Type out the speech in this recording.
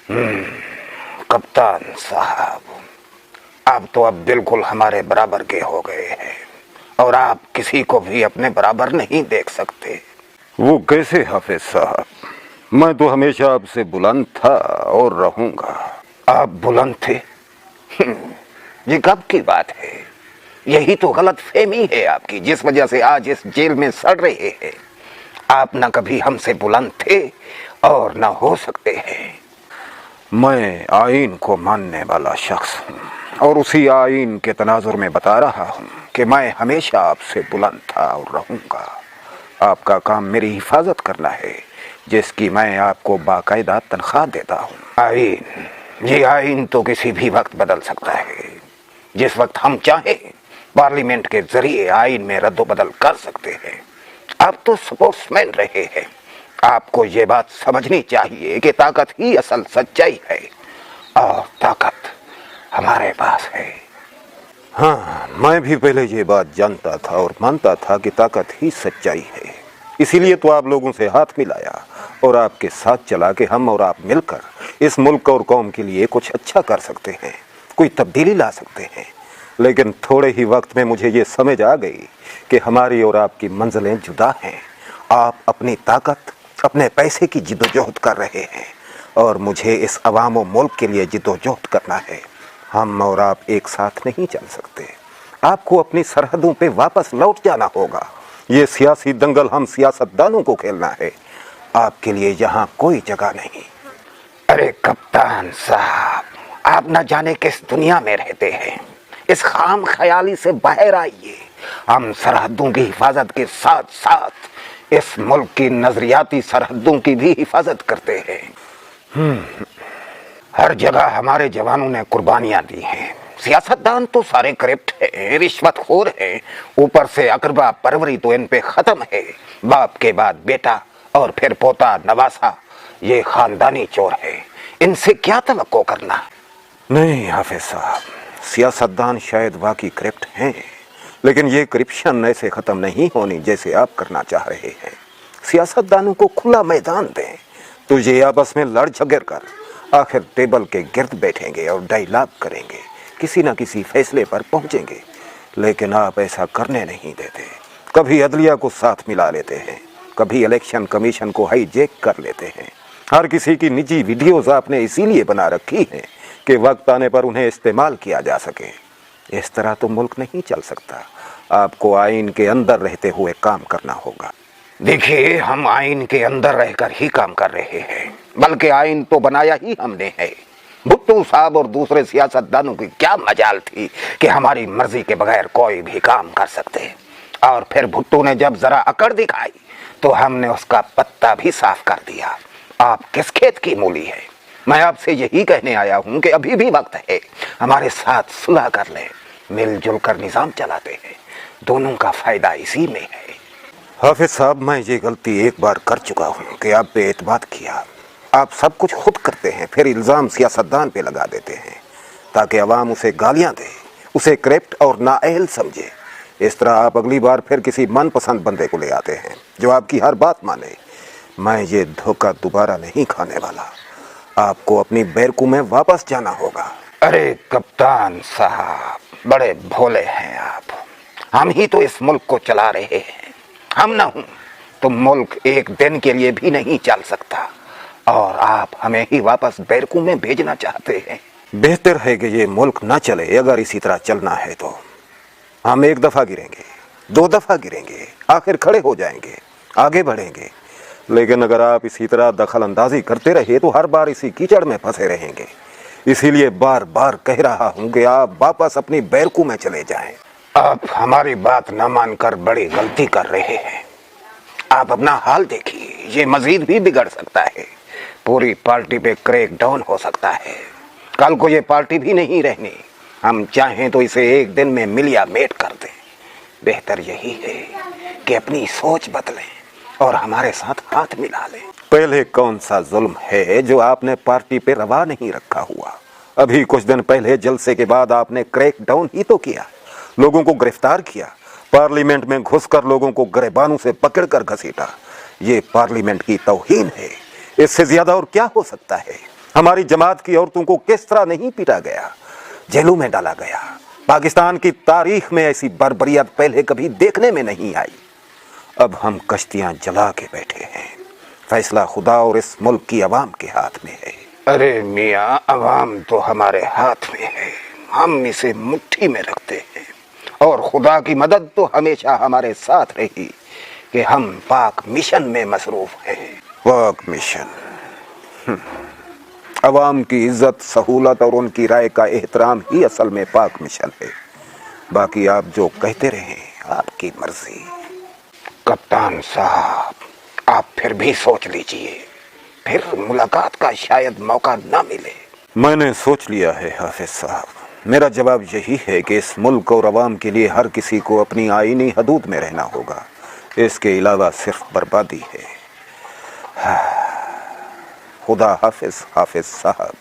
कप्तान साहब, आप तो अब बिल्कुल हमारे बराबर के हो गए हैं और आप किसी को भी अपने बराबर नहीं देख सकते। वो कैसे हाफिज साहब? मैं तो हमेशा आपसे बुलंद था और रहूंगा। आप बुलंद थे? ये कब की बात है? यही तो गलत फहमी है आपकी, जिस वजह से आज इस जेल में सड़ रहे हैं। आप न कभी हमसे बुलंद थे और न हो सकते हैं। मैं आईन को मानने वाला शख्स हूँ और उसी आईन के तनाजुर में बता रहा हूँ कि मैं हमेशा आपसे बुलंद था और रहूंगा। आपका काम मेरी हिफाजत करना है, जिसकी मैं आपको बाकायदा तनख्वाह देता हूँ। आईन, ये आईन तो किसी भी वक्त बदल सकता है। जिस वक्त हम चाहें पार्लियामेंट के जरिए आईन में रद्दोबदल कर सकते हैं। आप तो स्पोर्ट्समैन रहे हैं, आपको ये बात समझनी चाहिए कि ताकत ही असल सच्चाई है और ताकत हमारे पास है। हाँ, मैं भी पहले ये बात जानता था और मानता था कि ताकत ही सच्चाई है। इसीलिए तो आप लोगों से हाथ मिलाया और आपके साथ चला कि हम और आप मिलकर इस मुल्क और कौम के लिए कुछ अच्छा कर सकते हैं, कोई तब्दीली ला सकते हैं। लेकिन थोड़े ही वक्त में मुझे ये समझ आ गई कि हमारी और आपकी मंजिलें जुदा हैं। आप अपनी ताकत, अपने पैसे की जिद्दोजहद कर रहे हैं और मुझे इस अवाम व मुल्क के लिए जिद्दोजहद करना है। हम और आप एक साथ नहीं चल सकते। आपको अपनी सरहदों पे वापस लौट जाना होगा। ये सियासी दंगल हम सियासतदानों को खेलना है, आपके लिए यहाँ कोई जगह नहीं। अरे कप्तान साहब, आप न जाने किस दुनिया में रहते हैं। इस खाम ख्याली से बाहर आइए। हम सरहदों की हिफाजत के साथ साथ इस मुल्क की नजरियाती सरहदों की भी हिफाजत करते हैं। हर जगह हमारे जवानों ने कुर्बानियां दी हैं। सियासतदान तो सारे करप्ट हैं, रिश्वतखोर हैं, ऊपर से अकरबा परवरी तो इन पे खत्म है। बाप के बाद बेटा और फिर पोता नवासा, ये खानदानी चोर है। इनसे क्या तवक्को करना? नहीं हाफिज साहब, सियासतदान शायद वाकई करप्ट हैं, लेकिन ये करप्शन ऐसे ख़त्म नहीं होनी जैसे आप करना चाह रहे हैं। सियासतदानों को खुला मैदान दें तो ये आपस में लड़ झगड़ कर आखिर टेबल के गिर्द बैठेंगे और डायलॉग करेंगे, किसी न किसी फैसले पर पहुंचेंगे। लेकिन आप ऐसा करने नहीं देते। कभी अदलिया को साथ मिला लेते हैं, कभी इलेक्शन कमीशन को हाईजैक कर लेते हैं। हर किसी की निजी वीडियोस आपने इसीलिए बना रखी हैं कि वक्त आने पर उन्हें इस्तेमाल किया जा सके। इस तरह तो मुल्क नहीं चल सकता। आपको आईन के अंदर रहते हुए काम करना होगा। देखिए, हम आईन के अंदर रहकर ही काम कर रहे हैं, बल्कि आईन तो बनाया ही हमने है। भुट्टो साहब और दूसरे सियासतदानों की क्या मजाल थी कि हमारी मर्जी के बगैर कोई भी काम कर सकते। और फिर भुट्टो ने जब जरा अकड़ दिखाई तो हमने उसका पत्ता भी साफ कर दिया। आप किस खेत की मूली है? मैं आपसे यही कहने आया हूं कि अभी भी वक्त है, हमारे साथ सुलह कर ले, मिलजुल कर निजाम चलाते हैं। दोनों का फायदा इसी में है। हाफिज साहब, मैं ये गलती एक बार कर चुका हूँ कि आप पे एतमाद किया। आप सब कुछ खुद करते हैं, फिर इल्ज़ाम सियासतदान पे लगा देते हैं ताकि अवाम उसे गालियाँ दे, उसे करप्ट और नाअहल समझे। इस तरह आप अगली बार फिर किसी मनपसंद बंदे को ले आते हैं जो आपकी हर बात माने। मैं ये धोखा दोबारा नहीं खाने वाला। आपको अपनी बैरकू में वापस जाना होगा। अरे कप्तान साहब, बड़े भोले हैं आप। हम ही तो इस मुल्क को चला रहे हैं। हम ना हूं तो मुल्क एक दिन के लिए भी नहीं चल सकता, और आप हमें ही वापस बैरकू में भेजना चाहते हैं। बेहतर है कि ये मुल्क ना चले। अगर इसी तरह चलना है तो हम एक दफ़ा गिरेंगे, दो दफ़ा गिरेंगे, आखिर खड़े हो जाएंगे, आगे बढ़ेंगे। लेकिन अगर आप इसी तरह दखल अंदाजी करते रहे तो हर बार इसी कीचड़ में फंसे रहेंगे। इसीलिए बार बार कह रहा हूं कि आप वापस अपनी बैरकू में चले जाएं। आप हमारी बात न मानकर बड़ी गलती कर रहे हैं। आप अपना हाल देखिए, ये मजीद भी बिगड़ सकता है। पूरी पार्टी पे क्रैक डाउन हो सकता है। कल को ये पार्टी भी नहीं रहनी। हम चाहें तो इसे एक दिन में मिलिया मेट कर दें। बेहतर यही है कि अपनी सोच बदलें और हमारे साथ हाथ मिला लें। पहले कौन सा जुल्म है जो आपने पार्टी पे रवा नहीं रखा हुआ? अभी कुछ दिन पहले जलसे के बाद आपने क्रैक डाउन ही तो किया, लोगों को गिरफ्तार किया, पार्लियामेंट में घुसकर लोगों को गिरबानों से पकड़कर घसीटा। ये पार्लियामेंट की तौहीन है। इससे ज्यादा और क्या हो सकता है? हमारी जमात की औरतों को किस तरह नहीं पीटा गया, जेलों में डाला गया। पाकिस्तान की तारीख में ऐसी बर्बरियत पहले कभी देखने में नहीं आई। अब हम कश्तियां जला के बैठे हैं। फैसला खुदा और इस मुल्क की आवाम के हाथ में है। अरे मियाँ, अवाम तो हमारे हाथ में है, हम इसे मुट्ठी में रखते हैं और खुदा की मदद तो हमेशा हमारे साथ रही कि हम पाक मिशन में मसरूफ हैं। पाक मिशन, अवाम की इज्जत, सहूलत और उनकी राय का एहतराम ही असल में पाक मिशन है। बाकी आप जो कहते रहे, आपकी मर्जी। कप्तान साहब, आप फिर भी सोच लीजिए, फिर मुलाकात का शायद मौका ना मिले। मैंने सोच लिया है हाफिज साहब। मेरा जवाब यही है कि इस मुल्क और अवाम के लिए हर किसी को अपनी आईनी हदूद में रहना होगा। इसके अलावा सिर्फ बर्बादी है। खुदा हाफिज, हाफिज साहब।